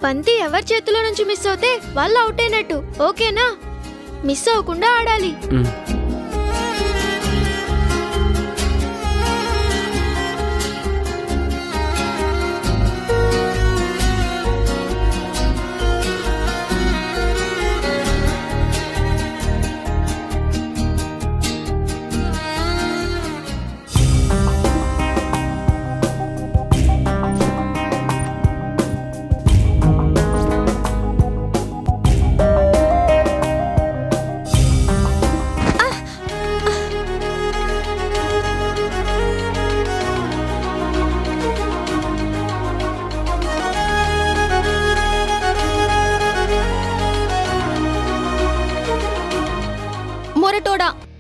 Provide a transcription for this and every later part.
బంతి ఎవరి చేతిలో నుంచి మిస్ అవుతే వాళ్ళు అవుట్ అయినట్టు, ఓకేనా? మిస్ అవ్వకుండా ఆడాలి.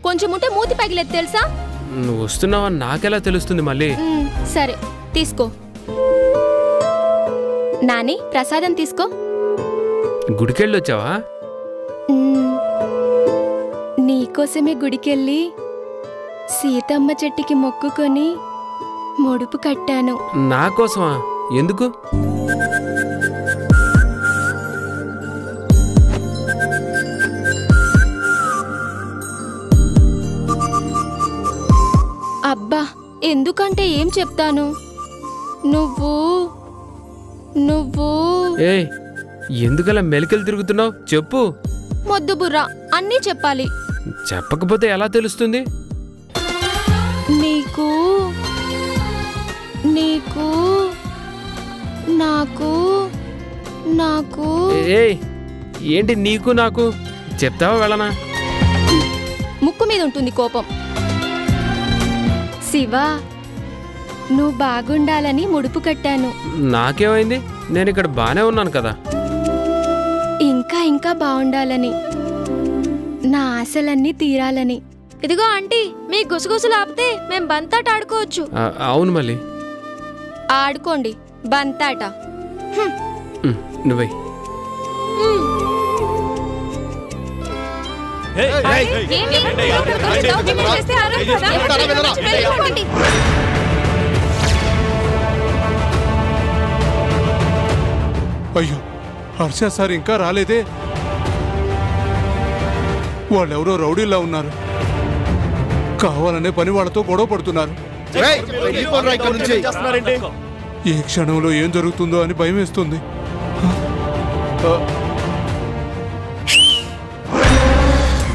కొంచెం ఉంటే మూతి పగిలేదు తెలుసా? నువ్వు వస్తున్నావని నాకెలా తెలుస్తుంది మళ్ళీ? సరే తీసుకో నాని, ప్రసాదం తీసుకో. గుడికెళ్ళొచ్చావా? నీకోసమే గుడికెళ్ళి సీతమ్మ చెట్టుకి మొక్కుకొని ముడుపు కట్టాను. నా కోసమా? ఎందుకు? అబ్బా, ఎందుకంటే ఏం చెప్తాను. నువ్వు నువ్వు ఏయ్, ఎందుకలా మెలికలు తిరుగుతున్నావు? చెప్పు. మొద్దు బుర్రా, అన్నీ చెప్పాలి. చెప్పకపోతే ఎలా తెలుస్తుంది? నీకు నీకు నాకు నాకు ఏయ్, ఏంటి నీకు నాకు? చెప్తావా వెళ్ళనా? ముక్కు మీద ఉంటుంది కోపం. శివ, నువ్వు బాగుండాలని ముడుపు కట్టాను. నాకేమైంది? నేను ఇక్కడ బానే ఉన్నాను కదా. ఇంకా ఇంకా బాగుండాలని, నా ఆశలన్నీ తీరాలని. ఇదిగో ఆంటీ, మీ గుసగుసలు ఆపితే మేం బంతాట ఆడుకోవచ్చు. అవును మళ్ళీ ఆడుకోండి బంతాట. నువ్వే అయ్యో, హర్ష సార్ ఇంకా రాలేదే. వాళ్ళెవరో రౌడీలా ఉన్నారు. కావాలనే పని వాళ్ళతో గొడవ పడుతున్నారు. ఏ క్షణంలో ఏం జరుగుతుందో అని భయం వేస్తుంది.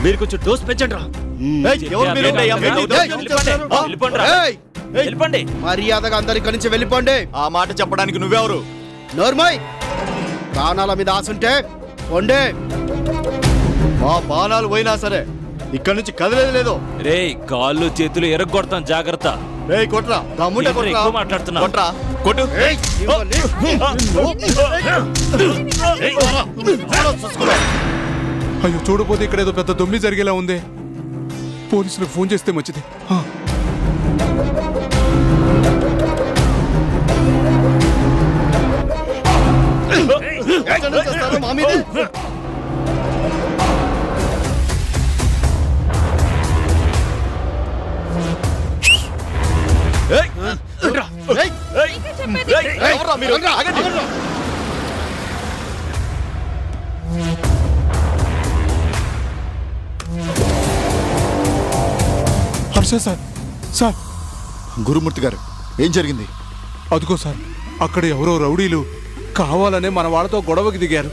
మీరు కొంచెం డోస్ పెంచండి రా. మర్యాదగా అందరి ఇక్కడి నుంచి వెళ్ళిపోండి. ఆ మాట చెప్పడానికి నువ్వెవరు? నోర్మోయ్, ప్రాణాల మీద ఆశుంటే పోండి. మా బాణాలు పోయినా సరే ఇక్కడి నుంచి కదలేదు లేదు. రే, కాళ్ళు చేతులు ఎరగొడతాం, జాగ్రత్త. రే కొట్రా, దమ్ముంటే కొట్రా. మాట్లాడుతున్నా, కొట్రా, కొట్టు. అయ్యో, చూడపోతే ఇక్కడ ఏదో పెద్ద దొమ్మి జరిగేలా ఉంది. పోలీసులకు ఫోన్ చేస్తే మంచిది. Harsha sir, sir. గురుమూర్తి గారు, ఏం జరిగింది? అదుగో సార్, అక్కడ ఎవరో రౌడీలు కావాలనే మన వాళ్ళతో గొడవకి దిగారు.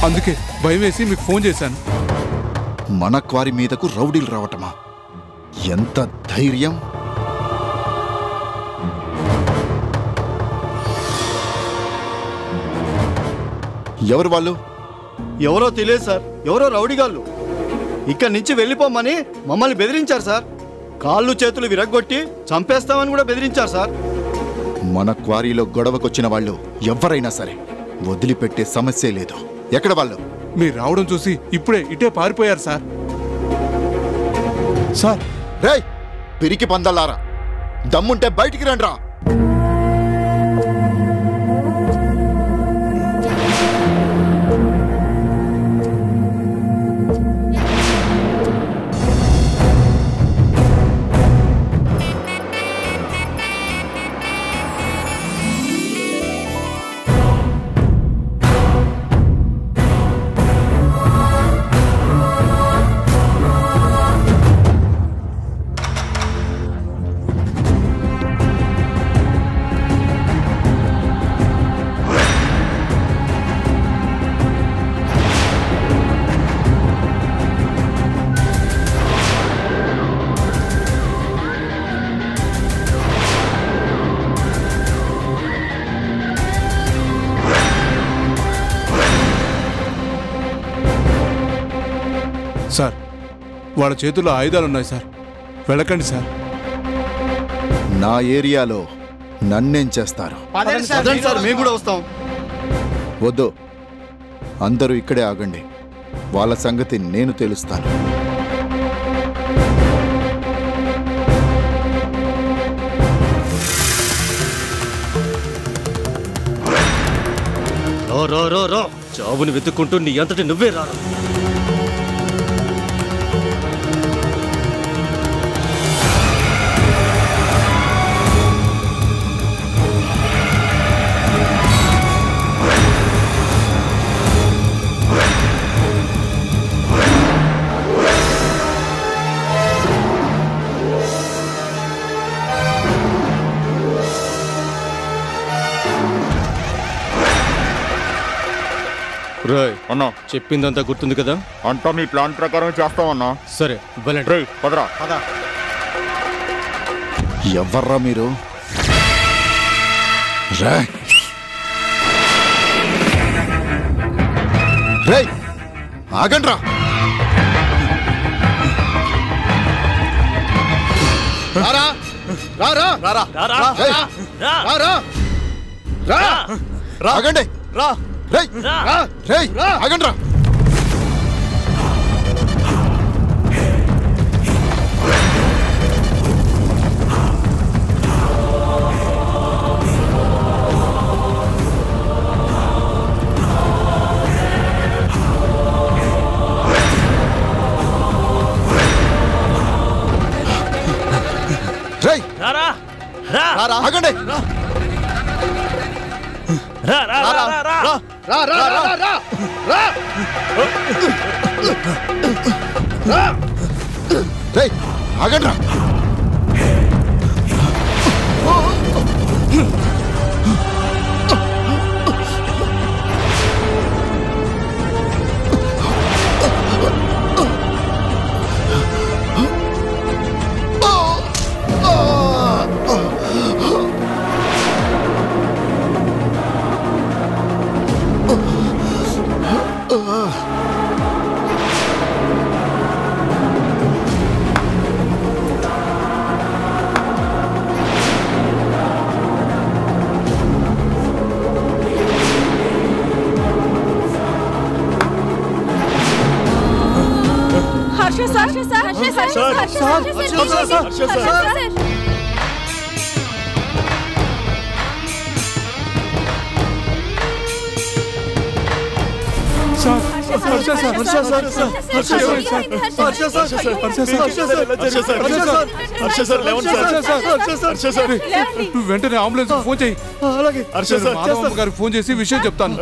అందుకే భయం వేసి మీకు ఫోన్ చేశాను. మన క్వారీ మీదకు రౌడీలు రావటమా? ఎంత ధైర్యం! ఎవరు వాళ్ళు? ఎవరో తెలియదు సార్. ఎవరో రౌడీగాళ్ళు ఇక్కడి నుంచి వెళ్ళిపోమని మమ్మల్ని బెదిరించారు సార్. కాళ్ళు చేతులు విరగ్గొట్టి చంపేస్తామని కూడా బెదిరించారు సార్. మన క్వారీలో గొడవకొచ్చిన వాళ్ళు ఎవరైనా సరే వదిలిపెట్టే సమస్య లేదు. ఎక్కడ వాళ్ళు? మీరు రావడం చూసి ఇప్పుడే ఇటే పారిపోయారు సార్. సార్, రేయ్, పిరికి పందల్లారా, దమ్ముంటే బయటికి రండ్రా. వాళ్ళ చేతుల్లో ఆయుధాలు ఉన్నాయి సార్. వెళ్ళకండి సార్. నా ఏరియాలో నన్నేం చేస్తారు? అదండి సార్, మేము కూడా వస్తాం. వద్దు, అందరూ ఇక్కడే ఆగండి. వాళ్ళ సంగతి నేను తెలుస్తాను. రా రా రా, చావుని వెతుక్కుంటూ నీ అంతటి నువ్వే రా. రాయ్ అన్నా, చెప్పిందంతా గుర్తుంది కదా? అంతా మీ ప్లాన్ ప్రకారం చేస్తామన్నా. సరే వెళ్ళండి. రేయ్, పదరా. ఎవర్రా మీరు? రేయ్, ఆగండ్రా. రారా, రారా, రారా, రారా, రా, ఆగండి. రా, రేయ్, రేయ్, ఆగండ్రా. రేయ్, ఆగండి. రేయ్, ఆగండ్రా. వెంటనే అంబులెన్స్ ఫోన్ చేయి. మాధవమ్మ గారికి ఫోన్ చేసి విషయం చెప్తాను.